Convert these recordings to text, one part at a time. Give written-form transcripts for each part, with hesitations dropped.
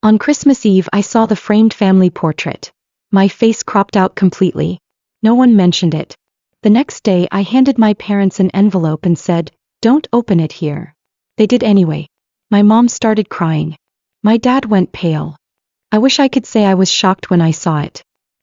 On Christmas Eve I saw the framed family portrait. My face cropped out completely. No one mentioned it. The next day I handed my parents an envelope and said, "Don't open it here." They did anyway. My mom started crying. My dad went pale. I wish I could say I was shocked when I saw it.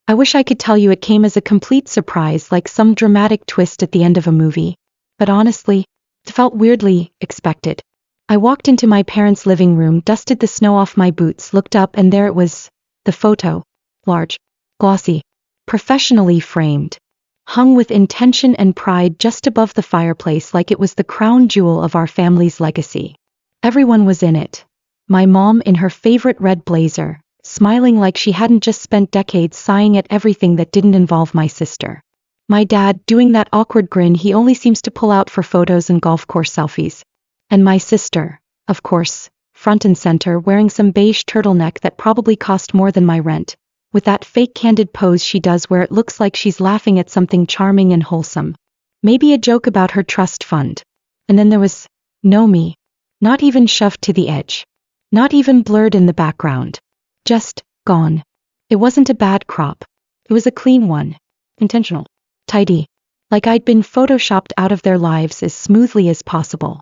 I wish I could tell you it came as a complete surprise, like some dramatic twist at the end of a movie. But honestly, it felt weirdly expected. I walked into my parents' living room, dusted the snow off my boots, looked up, and there it was. The photo. Large. Glossy. Professionally framed. Hung with intention and pride just above the fireplace like it was the crown jewel of our family's legacy. Everyone was in it. My mom in her favorite red blazer, smiling like she hadn't just spent decades sighing at everything that didn't involve my sister. My dad doing that awkward grin he only seems to pull out for photos and golf course selfies. And my sister, of course, front and center, wearing some beige turtleneck that probably cost more than my rent, with that fake candid pose she does where it looks like she's laughing at something charming and wholesome. Maybe a joke about her trust fund. And then there was no me. Not even shoved to the edge. Not even blurred in the background. Just gone. It wasn't a bad crop. It was a clean one. Intentional. Tidy. Like I'd been photoshopped out of their lives as smoothly as possible.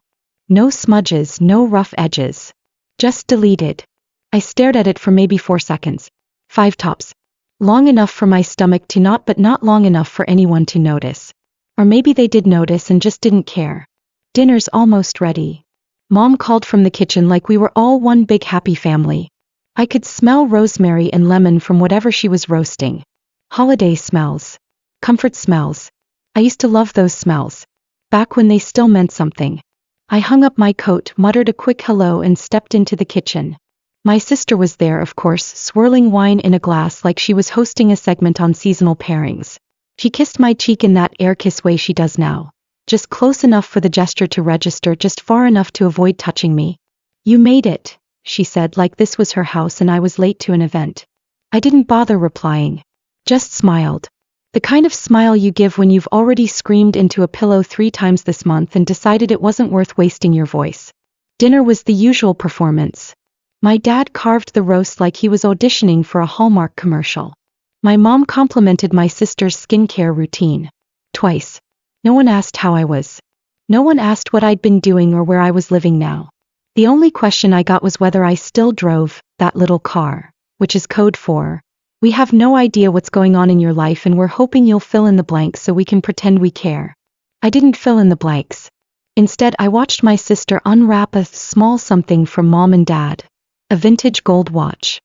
No smudges, no rough edges. Just deleted. I stared at it for maybe 4 seconds. 5 tops. Long enough for my stomach to knot, but not long enough for anyone to notice. Or maybe they did notice and just didn't care. Dinner's almost ready. Mom called from the kitchen like we were all one big happy family. I could smell rosemary and lemon from whatever she was roasting. Holiday smells. Comfort smells. I used to love those smells. Back when they still meant something. I hung up my coat, muttered a quick hello, and stepped into the kitchen. My sister was there, of course, swirling wine in a glass like she was hosting a segment on seasonal pairings. She kissed my cheek in that air kiss way she does now. Just close enough for the gesture to register, just far enough to avoid touching me. "You made it," she said, like this was her house and I was late to an event. I didn't bother replying. Just smiled. The kind of smile you give when you've already screamed into a pillow 3 times this month and decided it wasn't worth wasting your voice. Dinner was the usual performance. My dad carved the roast like he was auditioning for a Hallmark commercial. My mom complimented my sister's skincare routine. Twice. No one asked how I was. No one asked what I'd been doing or where I was living now. The only question I got was whether I still drove that little car, which is code for, "We have no idea what's going on in your life and we're hoping you'll fill in the blanks so we can pretend we care." I didn't fill in the blanks. Instead, I watched my sister unwrap a small something from Mom and Dad. A vintage gold watch.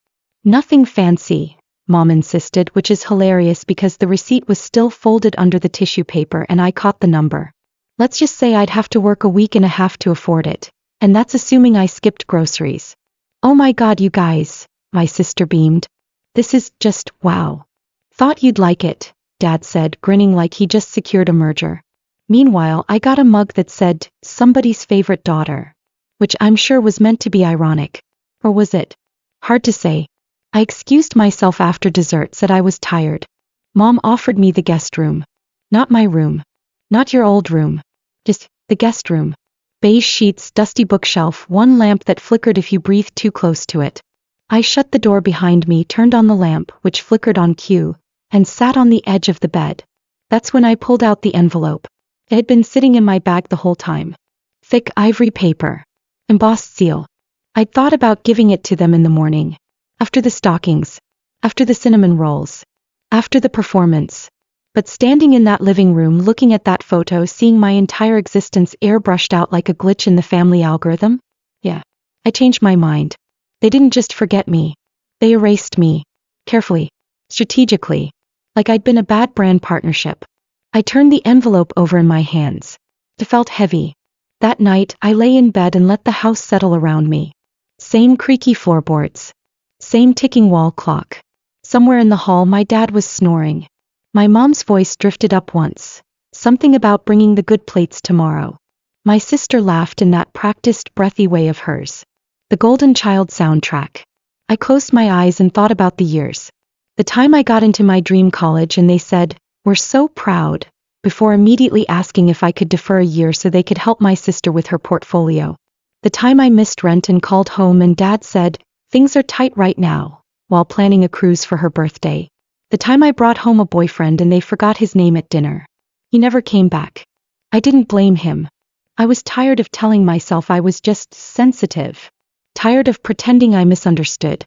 "Nothing fancy," Mom insisted, which is hilarious because the receipt was still folded under the tissue paper and I caught the number. Let's just say I'd have to work a week and a half to afford it. And that's assuming I skipped groceries. "Oh my God, you guys," my sister beamed. "This is just wow. Thought you'd like it," Dad said, grinning like he just secured a merger. Meanwhile, I got a mug that said, "Somebody's favorite daughter," which I'm sure was meant to be ironic. Or was it? Hard to say. I excused myself after dessert, said I was tired. Mom offered me the guest room. Not my room. Not your old room. Just the guest room. Beige sheets, dusty bookshelf, one lamp that flickered if you breathed too close to it. I shut the door behind me, turned on the lamp, which flickered on cue, and sat on the edge of the bed. That's when I pulled out the envelope. It had been sitting in my bag the whole time. Thick ivory paper. Embossed seal. I'd thought about giving it to them in the morning. After the stockings. After the cinnamon rolls. After the performance. But standing in that living room looking at that photo, seeing my entire existence airbrushed out like a glitch in the family algorithm? Yeah. I changed my mind. They didn't just forget me. They erased me. Carefully. Strategically. Like I'd been a bad brand partnership. I turned the envelope over in my hands. It felt heavy. That night, I lay in bed and let the house settle around me. Same creaky floorboards. Same ticking wall clock. Somewhere in the hall, my dad was snoring. My mom's voice drifted up once. Something about bringing the good plates tomorrow. My sister laughed in that practiced, breathy way of hers. The Golden Child soundtrack. I closed my eyes and thought about the years. The time I got into my dream college and they said, "We're so proud," before immediately asking if I could defer a year so they could help my sister with her portfolio. The time I missed rent and called home and Dad said, Things are tight right now, while planning a cruise for her birthday. The time I brought home a boyfriend and they forgot his name at dinner. He never came back. I didn't blame him. I was tired of telling myself I was just sensitive. Tired of pretending I misunderstood.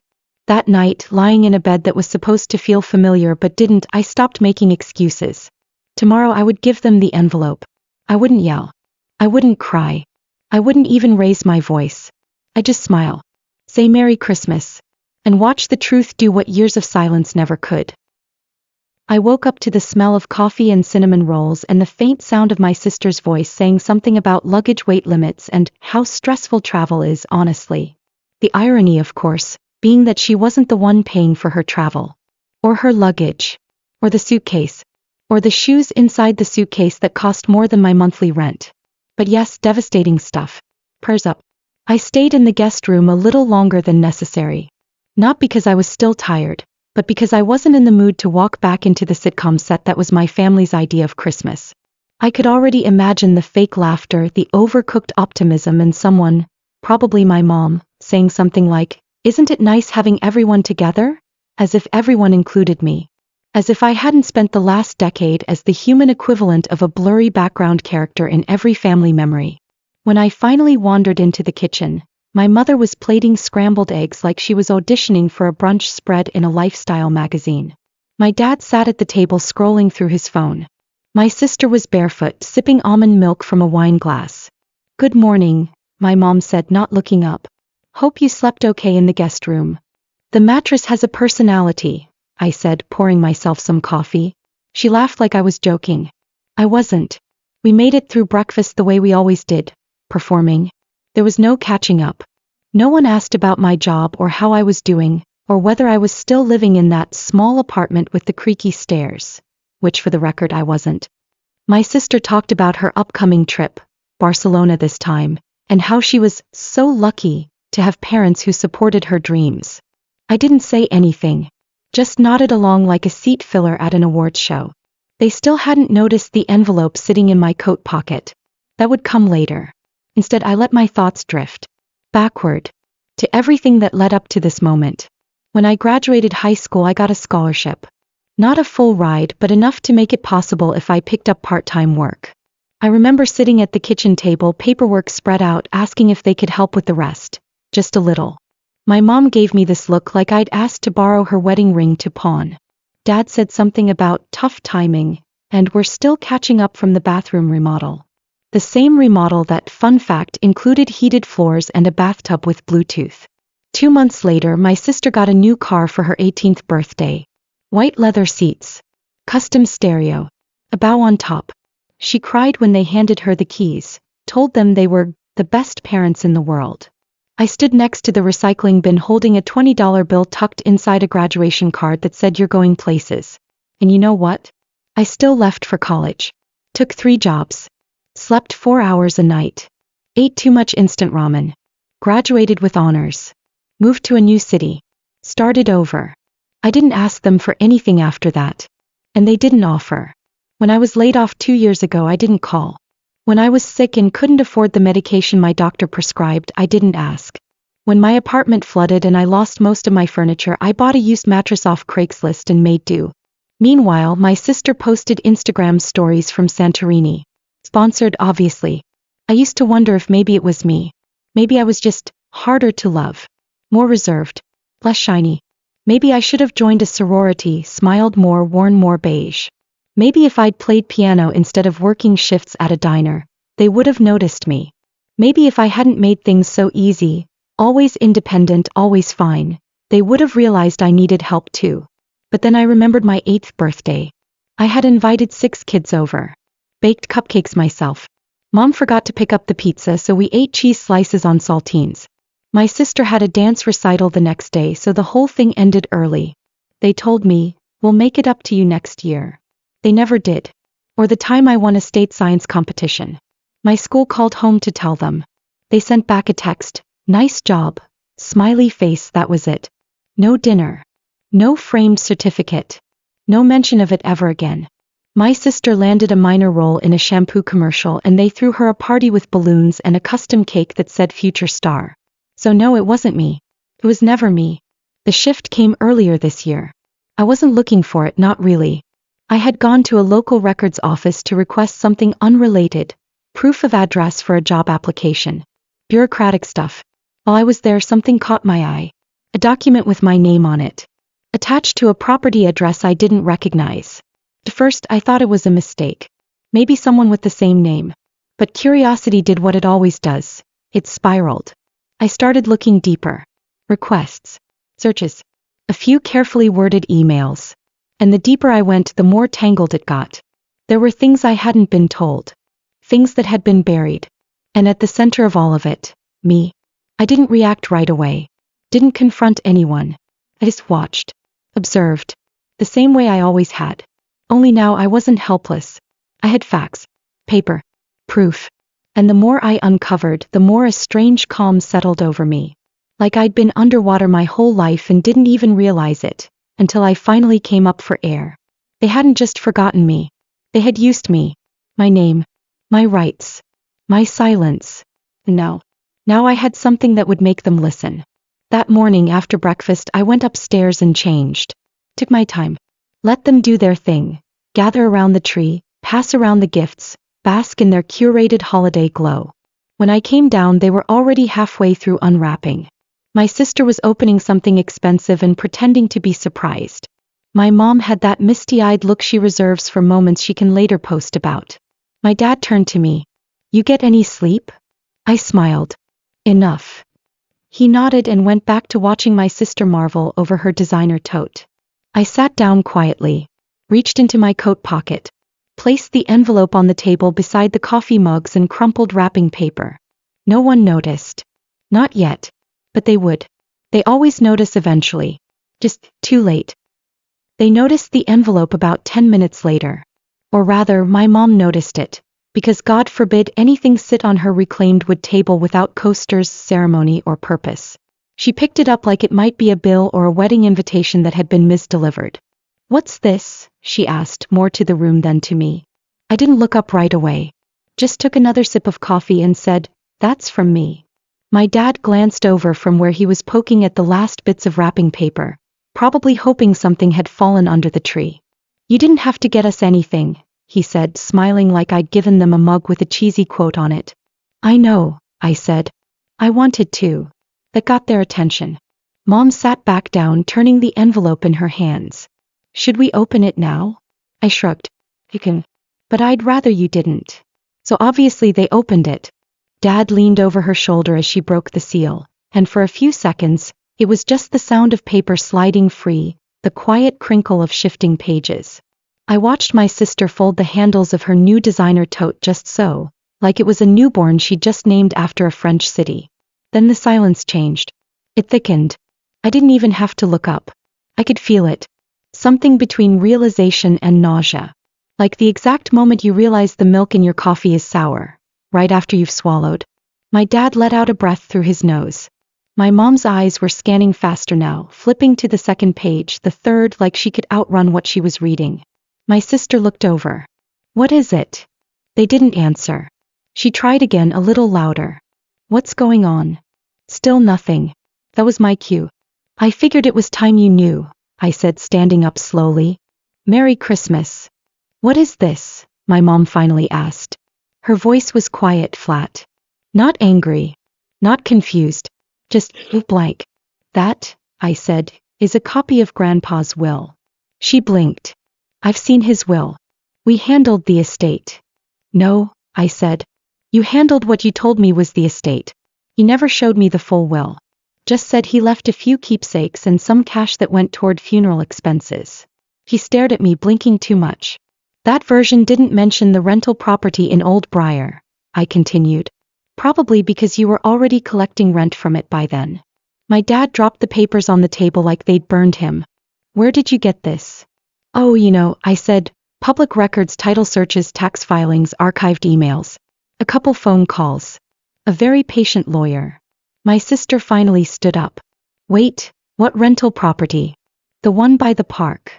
That night, lying in a bed that was supposed to feel familiar but didn't, I stopped making excuses. Tomorrow I would give them the envelope. I wouldn't yell. I wouldn't cry. I wouldn't even raise my voice. I'd just smile. Say Merry Christmas. And watch the truth do what years of silence never could. I woke up to the smell of coffee and cinnamon rolls and the faint sound of my sister's voice saying something about luggage weight limits and how stressful travel is, honestly. The irony, of course, being that she wasn't the one paying for her travel. Or her luggage. Or the suitcase. Or the shoes inside the suitcase that cost more than my monthly rent. But yes, devastating stuff. Prayers up. I stayed in the guest room a little longer than necessary. Not because I was still tired, but because I wasn't in the mood to walk back into the sitcom set that was my family's idea of Christmas. I could already imagine the fake laughter, the overcooked optimism, and someone, probably my mom, saying something like, "Isn't it nice having everyone together?" As if everyone included me. As if I hadn't spent the last decade as the human equivalent of a blurry background character in every family memory. When I finally wandered into the kitchen, my mother was plating scrambled eggs like she was auditioning for a brunch spread in a lifestyle magazine. My dad sat at the table scrolling through his phone. My sister was barefoot, sipping almond milk from a wine glass. "Good morning," my mom said, not looking up. "Hope you slept okay in the guest room." "The mattress has a personality," I said, pouring myself some coffee. She laughed like I was joking. I wasn't. We made it through breakfast the way we always did, performing. There was no catching up. No one asked about my job or how I was doing, or whether I was still living in that small apartment with the creaky stairs, which for the record I wasn't. My sister talked about her upcoming trip, Barcelona this time, and how she was so lucky to have parents who supported her dreams. I didn't say anything, just nodded along like a seat filler at an awards show. They still hadn't noticed the envelope sitting in my coat pocket. That would come later. Instead, I let my thoughts drift backward to everything that led up to this moment. When I graduated high school, I got a scholarship. Not a full ride, but enough to make it possible if I picked up part-time work. I remember sitting at the kitchen table, paperwork spread out, asking if they could help with the rest. Just a little. My mom gave me this look like I'd asked to borrow her wedding ring to pawn. Dad said something about tough timing, and we're still catching up from the bathroom remodel. The same remodel that, fun fact, included heated floors and a bathtub with Bluetooth. 2 months later, my sister got a new car for her 18th birthday. White leather seats. Custom stereo. A bow on top. She cried when they handed her the keys, told them they were the best parents in the world. I stood next to the recycling bin holding a $20 bill tucked inside a graduation card that said "You're going places." And you know what? I still left for college. Took 3 jobs. Slept 4 hours a night. Ate too much instant ramen. Graduated with honors. Moved to a new city. Started over. I didn't ask them for anything after that. And they didn't offer. When I was laid off 2 years ago, I didn't call. When I was sick and couldn't afford the medication my doctor prescribed, I didn't ask. When my apartment flooded and I lost most of my furniture, I bought a used mattress off Craigslist and made do. Meanwhile, my sister posted Instagram stories from Santorini. Sponsored, obviously. I used to wonder if maybe it was me. Maybe I was just harder to love. More reserved. Less shiny. Maybe I should have joined a sorority, smiled more, worn more beige. Maybe if I'd played piano instead of working shifts at a diner, they would have noticed me. Maybe if I hadn't made things so easy, always independent, always fine, they would have realized I needed help too. But then I remembered my 8th birthday. I had invited 6 kids over. Baked cupcakes myself. Mom forgot to pick up the pizza, so we ate cheese slices on saltines. My sister had a dance recital the next day, so the whole thing ended early. They told me, "We'll make it up to you next year." They never did. Or the time I won a state science competition. My school called home to tell them. They sent back a text, "Nice job." Smiley face, that was it. No dinner. No framed certificate. No mention of it ever again. My sister landed a minor role in a shampoo commercial and they threw her a party with balloons and a custom cake that said "Future Star." So no, it wasn't me. It was never me. The shift came earlier this year. I wasn't looking for it, not really. I had gone to a local records office to request something unrelated, proof of address for a job application. Bureaucratic stuff. While I was there, something caught my eye. A document with my name on it, attached to a property address I didn't recognize. At first, I thought it was a mistake. Maybe someone with the same name. But curiosity did what it always does. It spiraled. I started looking deeper. Requests. Searches. A few carefully worded emails. And the deeper I went, the more tangled it got. There were things I hadn't been told. Things that had been buried. And at the center of all of it, me. I didn't react right away. Didn't confront anyone. I just watched. Observed. The same way I always had. Only now I wasn't helpless. I had facts. Paper. Proof. And the more I uncovered, the more a strange calm settled over me. Like I'd been underwater my whole life and didn't even realize it, until I finally came up for air. They hadn't just forgotten me. They had used me. My name. My rights. My silence. And now I had something that would make them listen. That morning after breakfast, I went upstairs and changed. Took my time. Let them do their thing. Gather around the tree, pass around the gifts, bask in their curated holiday glow. When I came down, they were already halfway through unwrapping. My sister was opening something expensive and pretending to be surprised. My mom had that misty-eyed look she reserves for moments she can later post about. My dad turned to me. "You get any sleep?" I smiled. "Enough." He nodded and went back to watching my sister marvel over her designer tote. I sat down quietly, reached into my coat pocket, placed the envelope on the table beside the coffee mugs and crumpled wrapping paper. No one noticed. Not yet. But they would. They always notice eventually. Just too late. They noticed the envelope about 10 minutes later. Or rather, my mom noticed it, because God forbid anything sit on her reclaimed wood table without coasters, ceremony, or purpose. She picked it up like it might be a bill or a wedding invitation that had been misdelivered. "What's this?" she asked, more to the room than to me. I didn't look up right away. Just took another sip of coffee and said, "That's from me." My dad glanced over from where he was poking at the last bits of wrapping paper, probably hoping something had fallen under the tree. "You didn't have to get us anything," he said, smiling like I'd given them a mug with a cheesy quote on it. "I know," I said. "I wanted to." That got their attention. Mom sat back down, turning the envelope in her hands. "Should we open it now?" I shrugged. "You can. But I'd rather you didn't." So obviously they opened it. Dad leaned over her shoulder as she broke the seal, and for a few seconds, it was just the sound of paper sliding free, the quiet crinkle of shifting pages. I watched my sister fold the handles of her new designer tote just so, like it was a newborn she'd just named after a French city. Then the silence changed. It thickened. I didn't even have to look up. I could feel it. Something between realization and nausea. Like the exact moment you realize the milk in your coffee is sour. Right after you've swallowed. My dad let out a breath through his nose. My mom's eyes were scanning faster now, flipping to the second page, the third, like she could outrun what she was reading. My sister looked over. "What is it?" They didn't answer. She tried again, a little louder. "What's going on?" Still nothing. That was my cue. "I figured it was time you knew," I said, standing up slowly. "Merry Christmas." "What is this?" my mom finally asked. Her voice was quiet, flat. Not angry. Not confused. Just blank. "That," I said, "is a copy of Grandpa's will." She blinked. "I've seen his will. We handled the estate." "No," I said. "You handled what you told me was the estate. You never showed me the full will. Just said he left a few keepsakes and some cash that went toward funeral expenses." He stared at me, blinking too much. "That version didn't mention the rental property in Old Briar," I continued. "Probably because you were already collecting rent from it by then." My dad dropped the papers on the table like they'd burned him. "Where did you get this?" "Oh, I said, public records, title searches, tax filings, archived emails. A couple phone calls. A very patient lawyer." My sister finally stood up. "Wait, what rental property?" "The one by the park."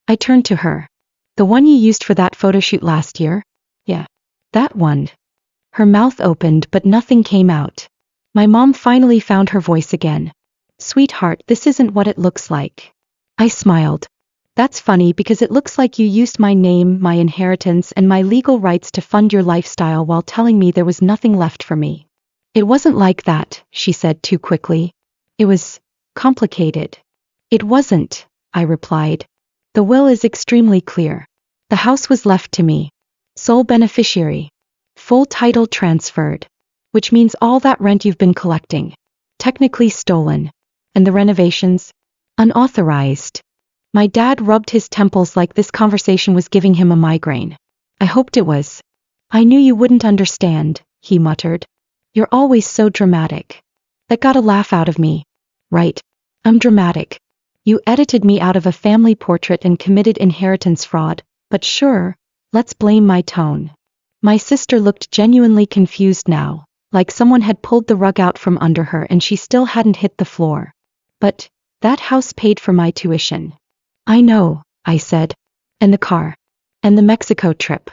I turned to her. "The one you used for that photo shoot last year?" "Yeah. That one." Her mouth opened but nothing came out. My mom finally found her voice again. Sweetheart, this isn't what it looks like. I smiled. That's funny because it looks like you used my name, my inheritance, and my legal rights to fund your lifestyle while telling me there was nothing left for me. It wasn't like that, she said too quickly. It was complicated. It wasn't, I replied. The will is extremely clear. The house was left to me. Sole beneficiary. Full title transferred. Which means all that rent you've been collecting. Technically stolen. And the renovations? Unauthorized. My dad rubbed his temples like this conversation was giving him a migraine. I hoped it was. I knew you wouldn't understand, he muttered. You're always so dramatic. That got a laugh out of me. Right. I'm dramatic. You edited me out of a family portrait and committed inheritance fraud, but sure, let's blame my tone. My sister looked genuinely confused now, like someone had pulled the rug out from under her and she still hadn't hit the floor. But that house paid for my tuition. I know, I said. And the car. And the Mexico trip.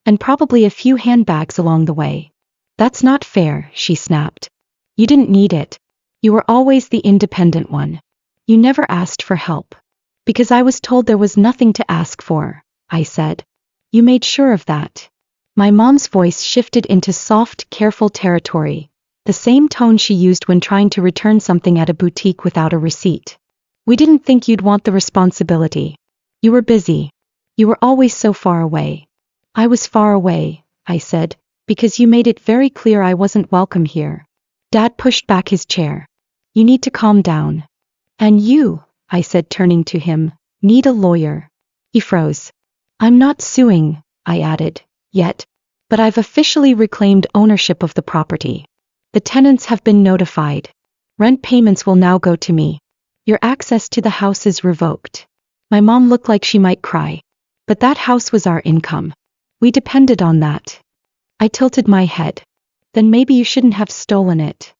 And probably a few handbags along the way. That's not fair, she snapped. You didn't need it. You were always the independent one. You never asked for help. Because I was told there was nothing to ask for, I said. You made sure of that. My mom's voice shifted into soft, careful territory, the same tone she used when trying to return something at a boutique without a receipt. We didn't think you'd want the responsibility. You were busy. You were always so far away. I was far away, I said, because you made it very clear I wasn't welcome here. Dad pushed back his chair. You need to calm down. And you, I said turning to him, need a lawyer. He froze. I'm not suing, I added, yet. But I've officially reclaimed ownership of the property. The tenants have been notified. Rent payments will now go to me. Your access to the house is revoked. My mom looked like she might cry. But that house was our income. We depended on that. I tilted my head. Then maybe you shouldn't have stolen it.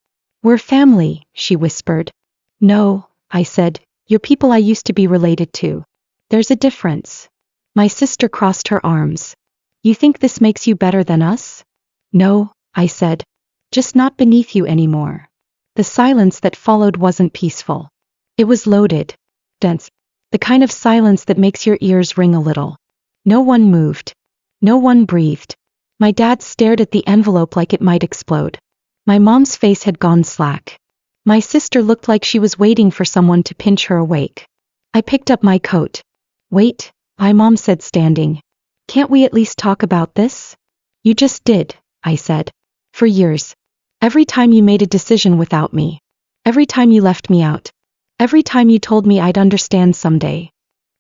We're family, she whispered. No, I said, you're people I used to be related to. There's a difference. My sister crossed her arms. You think this makes you better than us? No, I said. Just not beneath you anymore. The silence that followed wasn't peaceful. It was loaded. Dense. The kind of silence that makes your ears ring a little. No one moved. No one breathed. My dad stared at the envelope like it might explode. My mom's face had gone slack. My sister looked like she was waiting for someone to pinch her awake. I picked up my coat. Wait, my mom said, standing. Can't we at least talk about this? You just did, I said. For years. Every time you made a decision without me. Every time you left me out. Every time you told me I'd understand someday.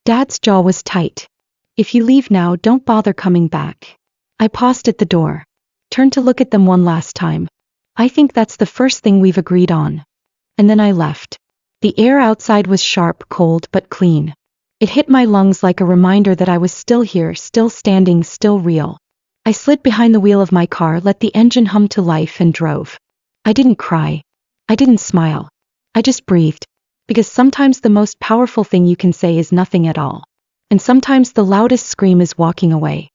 Dad's jaw was tight. If you leave now, don't bother coming back. I paused at the door. Turned to look at them one last time. I think that's the first thing we've agreed on. And then I left. The air outside was sharp, cold, but clean. It hit my lungs like a reminder that I was still here, still standing, still real. I slid behind the wheel of my car, let the engine hum to life, and drove. I didn't cry. I didn't smile. I just breathed. Because sometimes the most powerful thing you can say is nothing at all. And sometimes the loudest scream is walking away.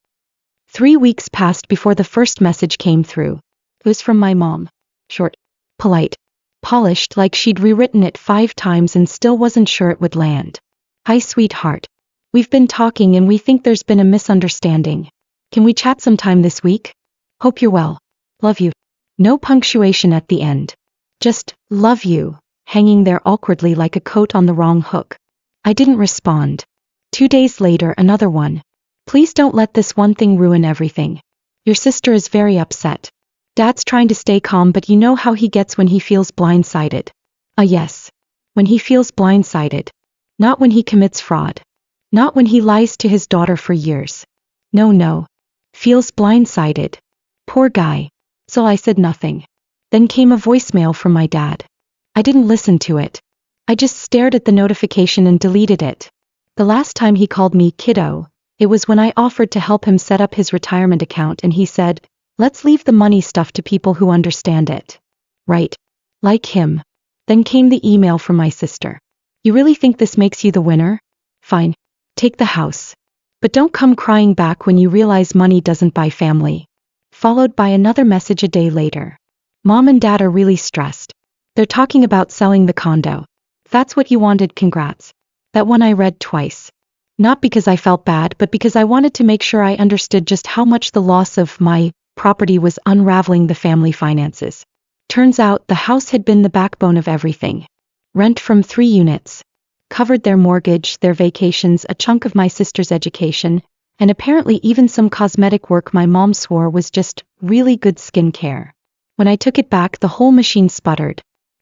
3 weeks passed before the first message came through. It was from my mom. Short, polite, polished like she'd rewritten it 5 times and still wasn't sure it would land. Hi, sweetheart. We've been talking and we think there's been a misunderstanding. Can we chat sometime this week? Hope you're well. Love you. No punctuation at the end. Just, love you, hanging there awkwardly like a coat on the wrong hook. I didn't respond. 2 days later, another one. Please don't let this one thing ruin everything. Your sister is very upset. Dad's trying to stay calm, but you know how he gets when he feels blindsided. Yes. When he feels blindsided. Not when he commits fraud. Not when he lies to his daughter for years. No. Feels blindsided. Poor guy. So I said nothing. Then came a voicemail from my dad. I didn't listen to it. I just stared at the notification and deleted it. The last time he called me kiddo, it was when I offered to help him set up his retirement account and he said, let's leave the money stuff to people who understand it. Right. Like him. Then came the email from my sister. You really think this makes you the winner? Fine. Take the house. But don't come crying back when you realize money doesn't buy family. Followed by another message a day later. Mom and Dad are really stressed. They're talking about selling the condo. that's what you wanted, congrats. That one I read twice. Not because I felt bad, but because I wanted to make sure I understood just how much the loss of my property was unraveling the family finances. Turns out the house had been the backbone of everything. Rent from 3 units. Covered their mortgage, their vacations, a chunk of my sister's education, and apparently even some cosmetic work my mom swore was just really good skincare. When I took it back, the whole machine sputtered.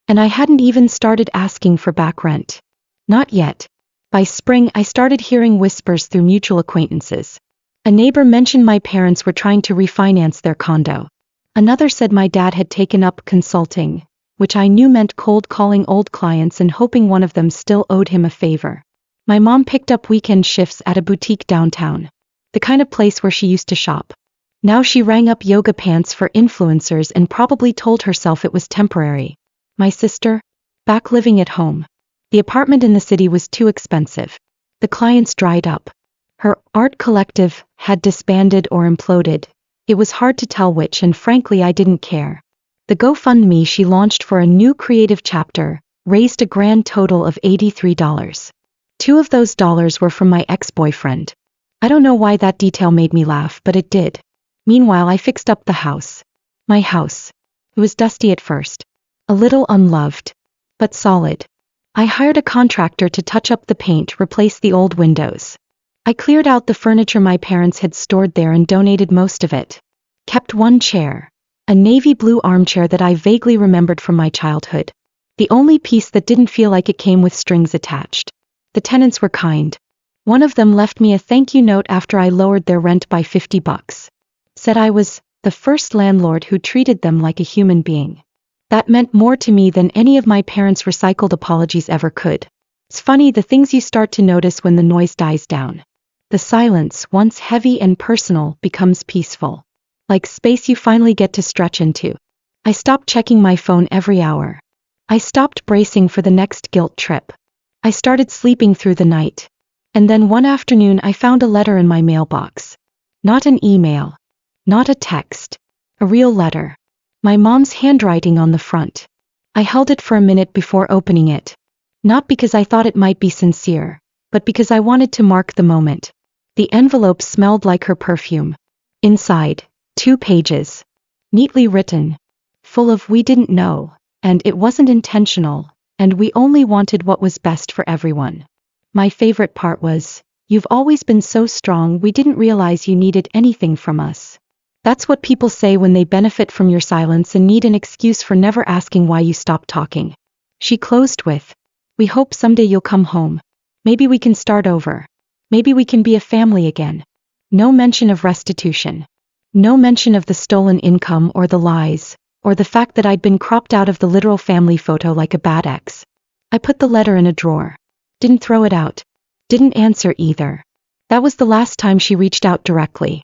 And I hadn't even started asking for back rent. Not yet. By spring, I started hearing whispers through mutual acquaintances. A neighbor mentioned my parents were trying to refinance their condo. Another said my dad had taken up consulting, which I knew meant cold calling old clients and hoping one of them still owed him a favor. My mom picked up weekend shifts at a boutique downtown, the kind of place where she used to shop. Now she rang up yoga pants for influencers and probably told herself it was temporary. My sister? Back living at home. The apartment in the city was too expensive. The clients dried up. Her art collective had disbanded or imploded. It was hard to tell which, and frankly I didn't care. The GoFundMe she launched for a new creative chapter raised a grand total of $83. 2 of those dollars were from my ex-boyfriend. I don't know why that detail made me laugh, but it did. Meanwhile, I fixed up the house. My house. It was dusty at first. A little unloved. But solid. I hired a contractor to touch up the paint, replace the old windows. I cleared out the furniture my parents had stored there and donated most of it. Kept one chair. A navy blue armchair that I vaguely remembered from my childhood. The only piece that didn't feel like it came with strings attached. The tenants were kind. One of them left me a thank you note after I lowered their rent by $50. Said I was the first landlord who treated them like a human being. That meant more to me than any of my parents' recycled apologies ever could. It's funny the things you start to notice when the noise dies down. The silence, once heavy and personal, becomes peaceful. Like space you finally get to stretch into. I stopped checking my phone every hour. I stopped bracing for the next guilt trip. I started sleeping through the night. And then one afternoon I found a letter in my mailbox. Not an email. Not a text. A real letter. My mom's handwriting on the front. I held it for a minute before opening it. Not because I thought it might be sincere, but because I wanted to mark the moment. The envelope smelled like her perfume. Inside, 2 pages. Neatly written. Full of "we didn't know," and "it wasn't intentional," and "we only wanted what was best for everyone." My favorite part was, "You've always been so strong, we didn't realize you needed anything from us." That's what people say when they benefit from your silence and need an excuse for never asking why you stopped talking. She closed with, "We hope someday you'll come home. Maybe we can start over. Maybe we can be a family again." No mention of restitution. No mention of the stolen income or the lies, or the fact that I'd been cropped out of the literal family photo like a bad ex. I put the letter in a drawer. Didn't throw it out. Didn't answer either. That was the last time she reached out directly.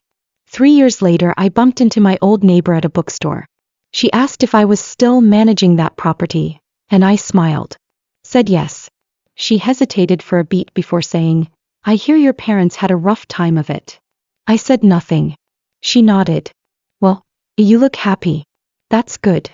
3 years later, I bumped into my old neighbor at a bookstore. She asked if I was still managing that property, and I smiled. Said yes. She hesitated for a beat before saying, "I hear your parents had a rough time of it." I said nothing. She nodded. "Well, you look happy. That's good."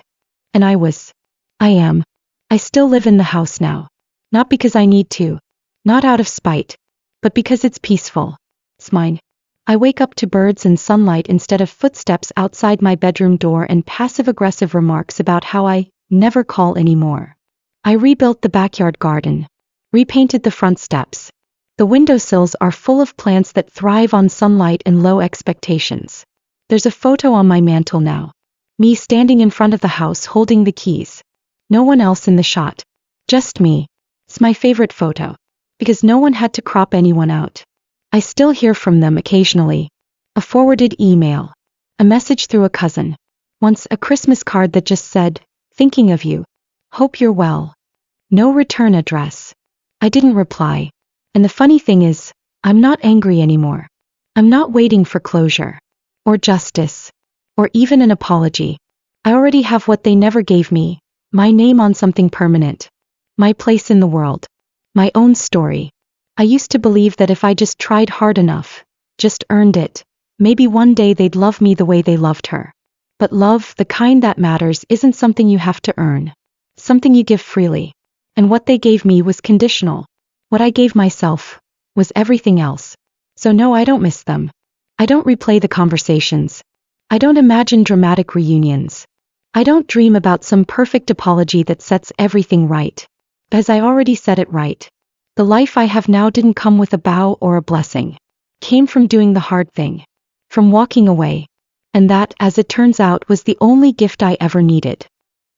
And I was. I am. I still live in the house now. Not because I need to. Not out of spite. But because it's peaceful. It's mine. I wake up to birds and sunlight instead of footsteps outside my bedroom door and passive-aggressive remarks about how I never call anymore. I rebuilt the backyard garden. Repainted the front steps. The windowsills are full of plants that thrive on sunlight and low expectations. There's a photo on my mantle now. Me standing in front of the house holding the keys. No one else in the shot. Just me. It's my favorite photo. Because no one had to crop anyone out. I still hear from them occasionally. A forwarded email. A message through a cousin. Once a Christmas card that just said, "Thinking of you. Hope you're well." No return address. I didn't reply. And the funny thing is, I'm not angry anymore. I'm not waiting for closure. Or justice. Or even an apology. I already have what they never gave me. My name on something permanent. My place in the world. My own story. I used to believe that if I just tried hard enough, just earned it, maybe one day they'd love me the way they loved her. But love, the kind that matters, isn't something you have to earn. Something you give freely. And what they gave me was conditional. What I gave myself was everything else. So no, I don't miss them. I don't replay the conversations. I don't imagine dramatic reunions. I don't dream about some perfect apology that sets everything right. As I already set it right. The life I have now didn't come with a bow or a blessing. Came from doing the hard thing. From walking away. And that, as it turns out, was the only gift I ever needed.